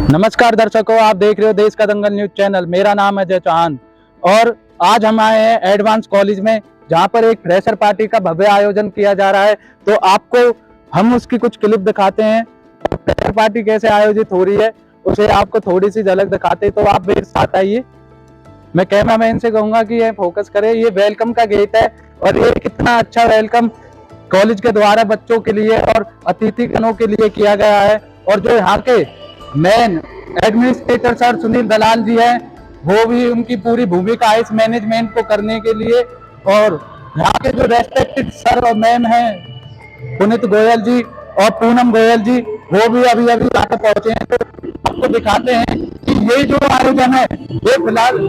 नमस्कार दर्शकों, आप देख रहे हो देश का दंगल न्यूज चैनल। मेरा नाम है अजय चौहान और आज हम आए हैं एडवांस कॉलेज में, जहां पर एक फ्रेशर पार्टी का भव्य आयोजन किया जा रहा है। तो आपको हम उसकी कुछ क्लिप दिखाते हैं। फ्रेशर पार्टी कैसे आयोजित हो रही है उसे आपको थोड़ी सी झलक दिखाते हैं, तो आप मेरे साथ आइए। मैं कैमरामैन से कहूंगा कि ये फोकस करे। ये वेलकम का गेट है और ये कितना अच्छा वेलकम कॉलेज के द्वारा बच्चों के लिए और अतिथिगणों के लिए किया गया है। और जो यहाँ के मेन एडमिनिस्ट्रेटर सर सुनील दलाल जी हैं, वो भी उनकी पूरी भूमिका है इस मैनेजमेंट को करने के लिए। और यहाँ के जो रेस्पेक्टेड सर और मैम हैं, पुनीत गोयल जी और पूनम गोयल जी, वो भी अभी अभी आकर पहुंचे हैं। तो आपको दिखाते हैं कि ये जो आयोजन है, ये फिलहाल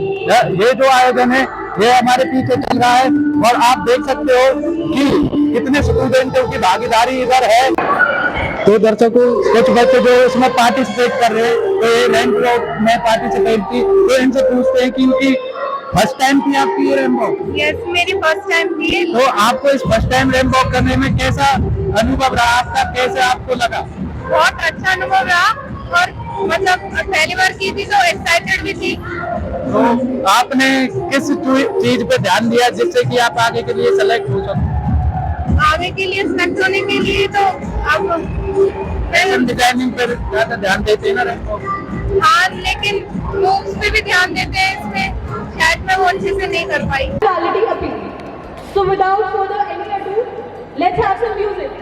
ये जो आयोजन है ये हमारे पीछे चल रहा है। और आप देख सकते हो कि कितने स्टूडेंटों की भागीदारी इधर है। तो दर्शकों, कुछ बच्चे जो इसमें पार्टिसिपेट कर रहे हैं, तो ये रैंप वॉक में पार्टिसिपेट की, तो इनसे पूछते हैं कि इनकी फर्स्ट टाइम थी आपकी ये रैंप वॉक? यस, मेरी फर्स्ट टाइम थी। तो आपको इस फर्स्ट टाइम रैंप वॉक करने में कैसा अनुभव रहा आपका, कैसे आपको लगा? बहुत अच्छा अनुभव रहा और मतलब पहली बार की थी तो एक्साइटेड भी थी। तो आपने किस चीज पे ध्यान दिया जिससे कि आप आगे के लिए सेलेक्ट हो सको? आगे के लिए सेलेक्ट होने के लिए तो आप फैशन डिजाइनिंग पर ज्यादा ध्यान देते हैं ना रैंप वॉक? हाँ, लेकिन मूव्स पे भी ध्यान देते हैं। इसमें शायद मैं वो अच्छे से नहीं कर पाई। Quality appeal. So without further any ado, let's have some music.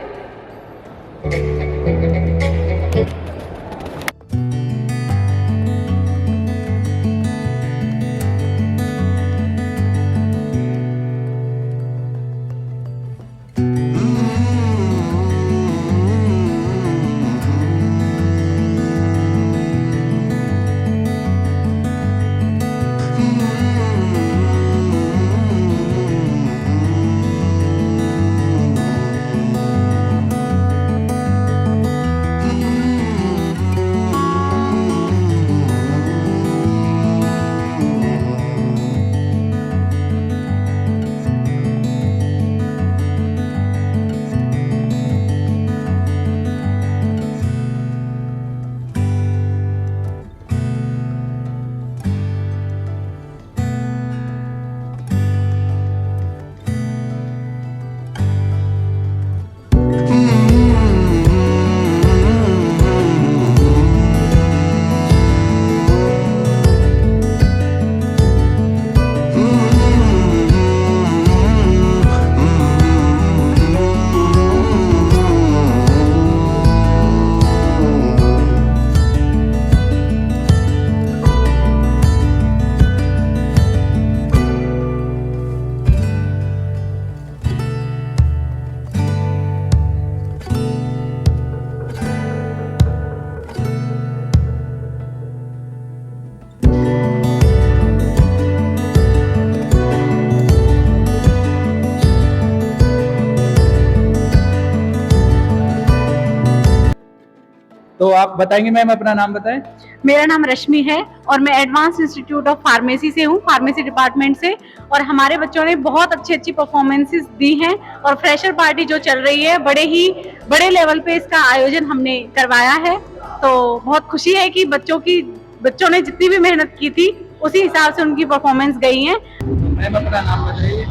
तो आप बताएंगे मैम, अपना नाम बताएं। मेरा नाम रश्मि है और मैं एडवांस इंस्टीट्यूट ऑफ फार्मेसी से हूँ, फार्मेसी डिपार्टमेंट से। और हमारे बच्चों ने बहुत अच्छी परफॉर्मेंसेस दी हैं और फ्रेशर पार्टी जो चल रही है, बड़े लेवल पे इसका आयोजन हमने करवाया है। तो बहुत खुशी है कि बच्चों ने जितनी भी मेहनत की थी उसी हिसाब से उनकी परफॉर्मेंस गई है। मैम अपना नाम बताइए।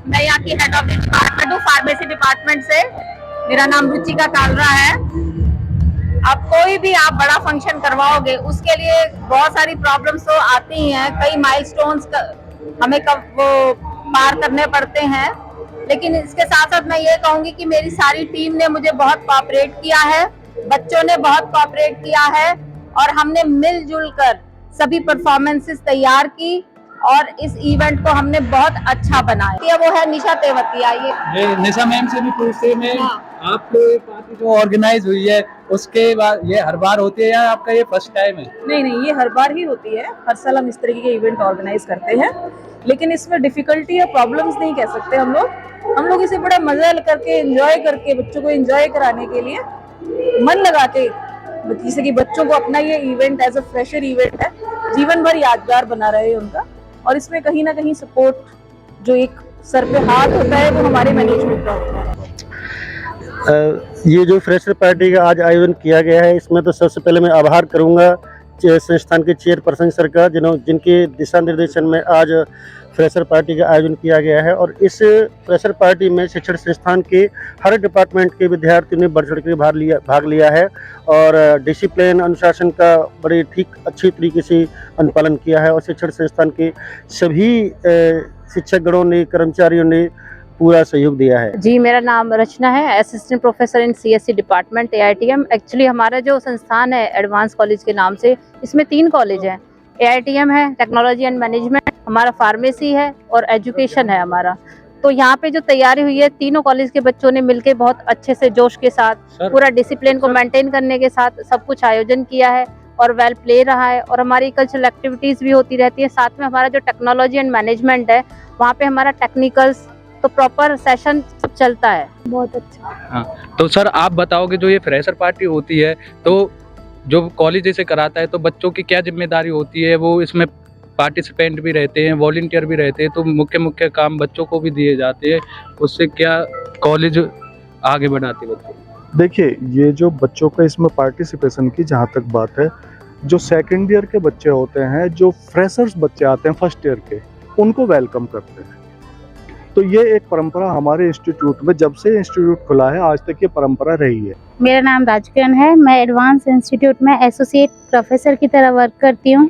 मैं यहाँ की हेड ऑफ डिपार्टमेंट हूँ, फार्मेसी डिपार्टमेंट से। मेरा नाम रुचिका कालरा है। अब कोई भी आप बड़ा फंक्शन करवाओगे, उसके लिए बहुत सारी प्रॉब्लम्स तो आती ही हैं। कई माइलस्टोन्स हमें वो पार करने पड़ते हैं। लेकिन इसके साथ साथ मैं ये कहूंगी कि मेरी सारी टीम ने मुझे बहुत कोऑपरेट किया है, बच्चों ने बहुत कोऑपरेट किया है और हमने मिलजुल कर सभी परफॉर्मेंसेस तैयार की और इस इवेंट को हमने बहुत अच्छा बनाया। वो है निशा तेवतिया। ये निशा मैम से भी पूछते हैं, आपको ये पार्टी जो ऑर्गेनाइज हुई है उसके बाद ये हर बार होती है या आपका ये फर्स्ट टाइम है? नहीं, ये हर बार ही होती है। हर साल हम इस तरीके के इवेंट ऑर्गेनाइज करते हैं, लेकिन इसमें डिफिकल्टी या प्रॉब्लम्स नहीं कह सकते हम लोग इसे बड़ा मजा करके, एंजॉय करके, बच्चों को एंजॉय कराने के लिए मन लगा के, जैसे कि बच्चों को अपना ये event as a fresher event है, जीवन भर यादगार बना रहे उनका। और इसमें कहीं ना कहीं सपोर्ट जो एक सर पे हाथ होता है वो हमारे मैनेजमेंट का होता है। ये जो फ्रेशर पार्टी का आज आयोजन किया गया है, इसमें तो सबसे पहले मैं आभार करूंगा संस्थान के चेयरपर्सन सर का, जिनके दिशा निर्देशन में आज फ्रेशर पार्टी का आयोजन किया गया है। और इस फ्रेशर पार्टी में शिक्षण संस्थान के हर डिपार्टमेंट के विद्यार्थियों ने बढ़ चढ़ के भाग लिया है और डिसिप्लिन अनुशासन का बड़े अच्छी तरीके से अनुपालन किया है। और शिक्षण संस्थान के सभी शिक्षकगणों ने, कर्मचारियों ने पूरा सहयोग दिया है। जी, मेरा नाम रचना है, assistant professor in CSC department AITM। Actually हमारा जो संस्थान है एडवांस कॉलेज के नाम से, इसमें 3 कॉलेज हैं। AITM है, टेक्नोलॉजी एंड मैनेजमेंट, हमारा फार्मेसी है और एजुकेशन है हमारा। तो यहाँ पे जो तैयारी हुई है, तीनों कॉलेज के बच्चों ने मिलकर बहुत अच्छे से जोश के साथ पूरा डिसिप्लिन को मेंटेन करने के साथ सब कुछ आयोजन किया है और वेल प्ले रहा है। और हमारी कल्चरल एक्टिविटीज भी होती रहती है। साथ में हमारा जो टेक्नोलॉजी एंड मैनेजमेंट है, वहाँ पे हमारा टेक्निकल्स तो प्रॉपर सेशन चलता है। बहुत अच्छा। हाँ, तो सर आप बताओगे, जो ये फ्रेशर पार्टी होती है तो जो कॉलेज इसे कराता है, तो बच्चों की क्या जिम्मेदारी होती है? वो इसमें पार्टिसिपेंट भी रहते हैं, वॉलंटियर भी रहते हैं, तो मुख्य काम बच्चों को भी दिए जाते हैं। उससे क्या कॉलेज आगे बढ़ाते हैं बच्चों? देखिए, ये जो बच्चों का इसमें पार्टिसिपेशन की जहाँ तक बात है, जो सेकेंड ईयर के बच्चे होते हैं, जो फ्रेशर्स बच्चे आते हैं फर्स्ट ईयर के, उनको वेलकम करते हैं। तो ये एक परंपरा हमारे इंस्टीट्यूट में, जब से इंस्टीट्यूट खुला है आज तक ये परंपरा रही है। मेरा नाम राजकिरण है, मैं एडवांस इंस्टीट्यूट में एसोसिएट प्रोफेसर की तरह वर्क करती हूँ।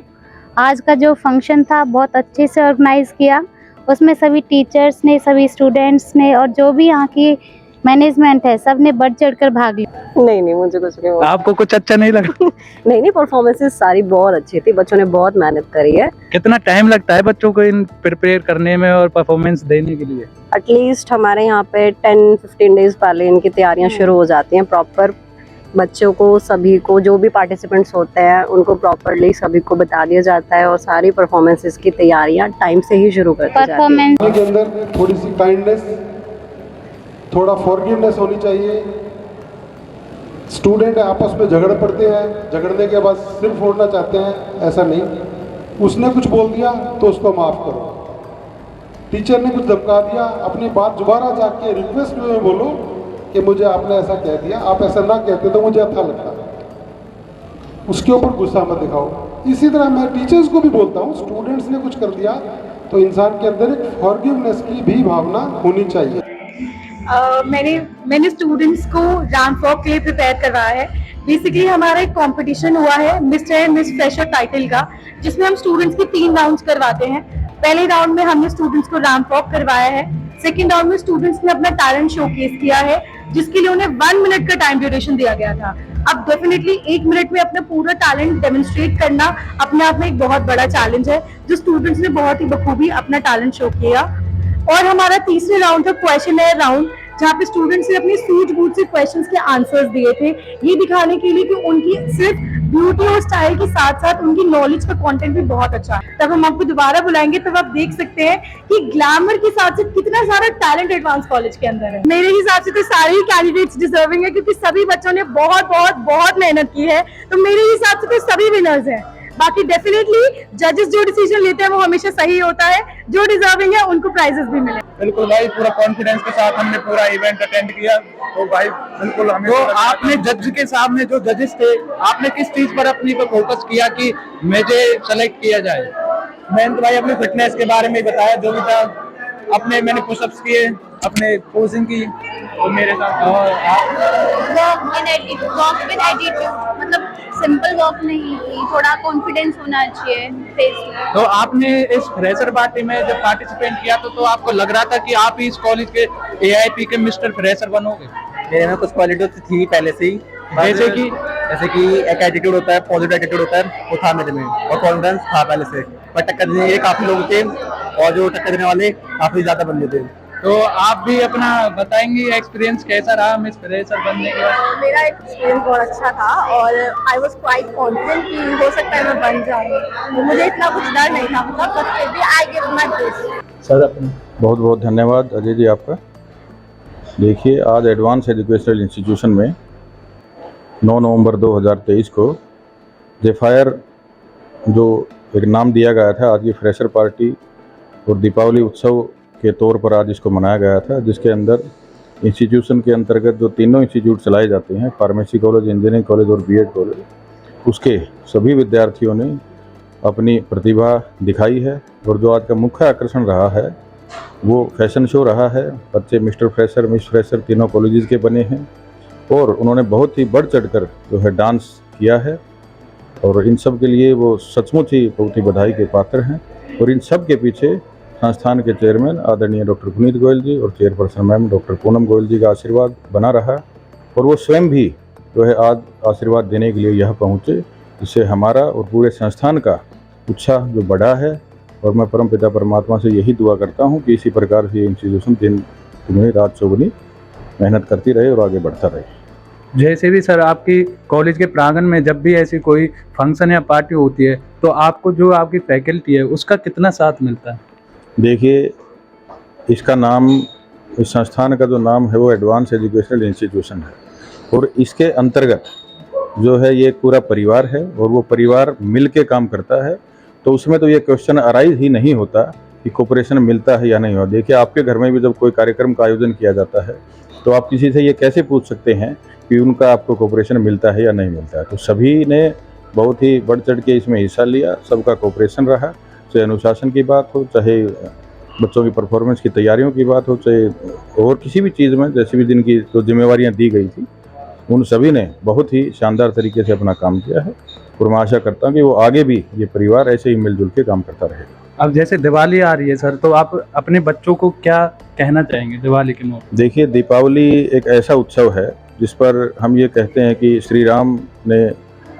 आज का जो फंक्शन था बहुत अच्छे से ऑर्गेनाइज किया। उसमें सभी टीचर्स ने, सभी स्टूडेंट्स ने और जो भी यहाँ की मैनेजमेंट है, सब ने बढ़ चढ़कर भाग लिया। नहीं, मुझे कुछ नहीं हुआ। आपको कुछ अच्छा नहीं लगा? नहीं, परफॉर्मेंसेस सारी बहुत अच्छी थी, बच्चों ने बहुत मेहनत करी है। कितना टाइम लगता है बच्चों को इन प्रिपेयर करने में और परफॉर्मेंस देने के लिए? एटलीस्ट हमारे यहाँ पे 10-15 डेज पहले इनकी तैयारियां शुरू हो जाती हैं। प्रॉपर बच्चों को, सभी को, जो भी पार्टिसिपेंट्स होते हैं उनको प्रॉपरली सभी को बता दिया जाता है और सारी परफॉर्मेंसेस की तैयारियां टाइम से ही शुरू कर दी जाती हैं। के अंदर थोड़ी सी काइंडनेस, थोड़ा फॉरगिवनेस होनी चाहिए। स्टूडेंट आपस में झगड़ पड़ते हैं, झगड़ने के बाद सिर फोड़ना चाहते हैं, ऐसा नहीं। उसने कुछ बोल दिया तो उसको माफ़ करो। टीचर ने कुछ धमका दिया, अपनी बात दोबारा जाके रिक्वेस्ट में बोलो कि मुझे आपने ऐसा कह दिया, आप ऐसा ना कहते तो मुझे अच्छा लगता। उसके ऊपर गुस्सा मत दिखाओ। इसी तरह मैं टीचर्स को भी बोलता हूँ, स्टूडेंट्स ने कुछ कर दिया तो इंसान के अंदर एक फॉरगिवनेस की भी भावना होनी चाहिए। मैंने स्टूडेंट्स को रैंप वॉक के लिए प्रिपेयर करवाया है। बेसिकली हमारा एक कंपटीशन हुआ है mister and miss fresher title का, जिसमें हम स्टूडेंट्स के 3 राउंड्स करवाते हैं। पहले राउंड में हमने स्टूडेंट्स को रैंप वॉक करवाया है। सेकंड राउंड में स्टूडेंट्स ने अपना टैलेंट शोकेस किया है, जिसके लिए उन्हें 1 मिनट का टाइम ड्यूरेशन दिया गया था। अब डेफिनेटली 1 मिनट में अपना पूरा टैलेंट डेमोन्स्ट्रेट करना अपने आप में एक बहुत बड़ा चैलेंज है, जो स्टूडेंट्स ने बहुत ही बखूबी अपना टैलेंट शो किया। और हमारा तीसरे राउंड था क्वेश्चनर राउंड, जहाँ पे स्टूडेंट्स ने अपनी सूझबूझ से क्वेश्चंस के आंसर्स दिए थे, ये दिखाने के लिए कि उनकी सिर्फ ब्यूटी और स्टाइल के साथ साथ उनकी नॉलेज का कंटेंट भी बहुत अच्छा है। तब हम आपको दोबारा बुलाएंगे, तब आप देख सकते हैं कि ग्लैमर के साथ साथ कितना सारा टैलेंट एडवांस कॉलेज के अंदर है। मेरे हिसाब से तो सारे ही कैंडिडेट्स डिजर्विंग है, क्योंकि सभी बच्चों ने बहुत मेहनत की है। तो मेरे हिसाब से तो सभी विनर्स हैं। बाकी डेफिनेटली जजेस जो डिसीजन लेते हैं वो हमेशा सही होता है, जो डिजर्विंग है उनको प्राइजेस भी मिले। बिल्कुल भाई, पूरा कॉन्फिडेंस के साथ हमने पूरा इवेंट अटेंड किया। तो भाई बिल्कुल हमें, तो आपने जज के सामने जो जजेस थे, आपने किस चीज पर अपनी पर फोकस किया कि मुझे सेलेक्ट किया जाए? मैंने तो भाई अपनी फिटनेस के बारे में बताया, जो भी था अपने मैंने पुशअप्स किए, अपने पोजिंग की, और मेरे साथ मतलब सिंपल वॉक नहीं थी, थोड़ा कॉन्फिडेंस होना चाहिए फेस में। तो आपने इस फ्रेशर पार्टी में जब पार्टिसिपेट किया तो आपको लग रहा था कि आप इस कॉलेज के AIP के मिस्टर फ्रेशर बनोगे? मेरे में कुछ क्वालिटी थी पहले से ही, जैसे कि एक एटीट्यूड होता है, पॉजिटिव एटीट्यूड होता है, वो था मेरे में, और कॉन्फिडेंस था पहले से। पर टक्कर देने के काफी लोग थे, और जो टक्कर देने वाले काफी ज्यादा बंदे थे। तो आप भी अपना बताएंगे एक्सपीरियंस कैसा रहा मिस फ्रेशर बनने के बाद? मेरा एक्सपीरियंस बहुत अच्छा था और आई वाज क्वाइट कॉन्फिडेंट कि हो सकता है मैं बन जाऊँ। तो मुझे इतना कुछ डर नहीं था, मतलब बट फिर भी I give my best. Sir अपने बहुत बहुत धन्यवाद अजय जी आपका। देखिए, आज एडवांस एजुकेशनल इंस्टीट्यूशन में 9 नवंबर 2023 को जेफायर जो एक नाम दिया गया था आज की फ्रेशर पार्टी और दीपावली उत्सव के तौर पर आज इसको मनाया गया था, जिसके अंदर इंस्टीट्यूशन के अंतर्गत जो तीनों इंस्टीट्यूट चलाए जाते हैं, फार्मेसी कॉलेज, इंजीनियरिंग कॉलेज और बीएड कॉलेज, उसके सभी विद्यार्थियों ने अपनी प्रतिभा दिखाई है। और जो आज का मुख्य आकर्षण रहा है वो फैशन शो रहा है। बच्चे मिस्टर फ्रेशर, मिस फ्रेशर तीनों कॉलेजेस के बने हैं और उन्होंने बहुत ही बढ़ चढ़कर जो है डांस किया है और इन सब के लिए वो सचमुच ही बहुत ही बधाई के पात्र हैं। और इन सब के पीछे संस्थान के चेयरमैन आदरणीय डॉक्टर पुनीत गोयल जी और chairperson ma'am doctor Poonam Goyal ji का आशीर्वाद बना रहा और वो स्वयं भी जो है आज आशीर्वाद देने के लिए यह पहुँचे, जिससे हमारा और पूरे संस्थान का उत्साह जो बढ़ा है। और मैं परमपिता परमात्मा से यही दुआ करता हूँ कि इसी प्रकार से ये इंस्टीट्यूशन दिन दुगनी रात चौगुनी मेहनत करती रहे और आगे बढ़ता रहे। जैसे भी सर आपकी कॉलेज के प्रांगण में जब भी ऐसी कोई फंक्शन या पार्टी होती है तो आपको जो आपकी फैकल्टी है उसका कितना साथ मिलता है? देखिए, इसका नाम, इस संस्थान का जो नाम है वो एडवांस एजुकेशनल इंस्टीट्यूशन है और इसके अंतर्गत जो है ये एक पूरा परिवार है और वो परिवार मिल के काम करता है। तो उसमें तो ये क्वेश्चन अराइज ही नहीं होता कि कोऑपरेशन मिलता है या नहीं होता। देखिए, आपके घर में भी जब कोई कार्यक्रम का आयोजन किया जाता है तो आप किसी से ये कैसे पूछ सकते हैं कि उनका आपको कोऑपरेशन मिलता है या नहीं मिलता है। तो सभी ने बहुत ही बढ़ चढ़ के इसमें हिस्सा लिया, सबका कोऑपरेशन रहा, चाहे अनुशासन की बात हो, चाहे बच्चों की परफॉर्मेंस की तैयारियों की बात हो, चाहे और किसी भी चीज़ में जैसे भी दिन की जो जिम्मेवारियाँ दी गई थी, उन सभी ने बहुत ही शानदार तरीके से अपना काम किया है और मैं आशा करता हूँ कि वो आगे भी ये परिवार ऐसे ही मिलजुल के काम करता रहेगा। अब जैसे दिवाली आ रही है सर, तो आप अपने बच्चों को क्या कहना चाहेंगे दिवाली के मौके? देखिए, दीपावली एक ऐसा उत्सव है जिस पर हम ये कहते हैं कि श्री राम ने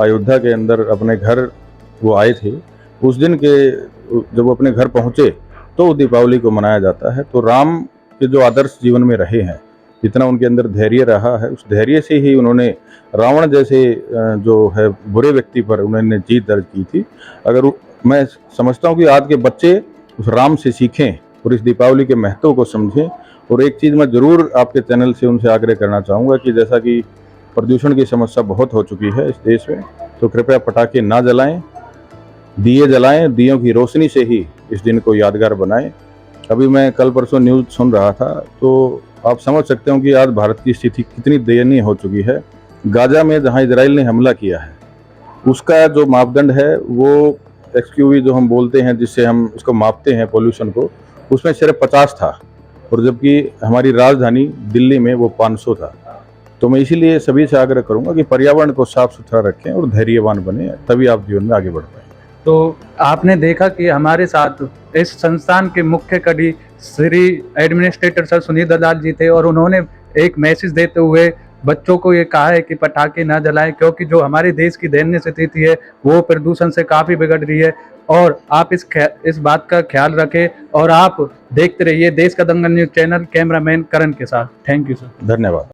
अयोध्या के अंदर अपने घर वो आए थे, उस दिन के जब वो अपने घर पहुँचे तो दीपावली को मनाया जाता है। तो राम के जो आदर्श जीवन में रहे हैं, जितना उनके अंदर धैर्य रहा है, उस धैर्य से ही उन्होंने रावण जैसे जो है बुरे व्यक्ति पर उन्होंने जीत दर्ज की थी। अगर मैं समझता हूँ कि आज के बच्चे उस राम से सीखें और इस दीपावली के महत्व को समझें। और एक चीज़ मैं ज़रूर आपके चैनल से उनसे आग्रह करना चाहूँगा कि जैसा कि प्रदूषण की समस्या बहुत हो चुकी है इस देश में, तो कृपया पटाखे ना जलाएं, दिए जलाएं, दियों की रोशनी से ही इस दिन को यादगार बनाएं। अभी मैं कल परसों न्यूज़ सुन रहा था तो आप समझ सकते हो कि आज भारत की स्थिति कितनी दयनीय हो चुकी है। गाजा में जहां इजराइल ने हमला किया है, उसका जो मापदंड है वो एक्सक्यूवी जो हम बोलते हैं, जिससे हम इसको मापते हैं पोल्यूशन को, उसमें सिर्फ 50 था और जबकि हमारी राजधानी दिल्ली में वो 500 था। तो मैं इसीलिए सभी से आग्रह करूंगा कि पर्यावरण को साफ सुथरा रखें और धैर्यवान बने, तभी आप जीवन में आगे बढ़ पाएंगे। तो आपने देखा कि हमारे साथ इस संस्थान के मुख्य कड़ी श्री एडमिनिस्ट्रेटर सर सुनील दलाल जी थे और उन्होंने एक मैसेज देते हुए बच्चों को ये कहा है कि पटाखे ना जलाएं, क्योंकि जो हमारे देश की दयनीय स्थिति है वो प्रदूषण से काफ़ी बिगड़ रही है। और आप इस बात का ख्याल रखें और आप देखते रहिए देश का दंगल न्यूज़ चैनल। कैमरामैन करण के साथ। Thank you sir. धन्यवाद।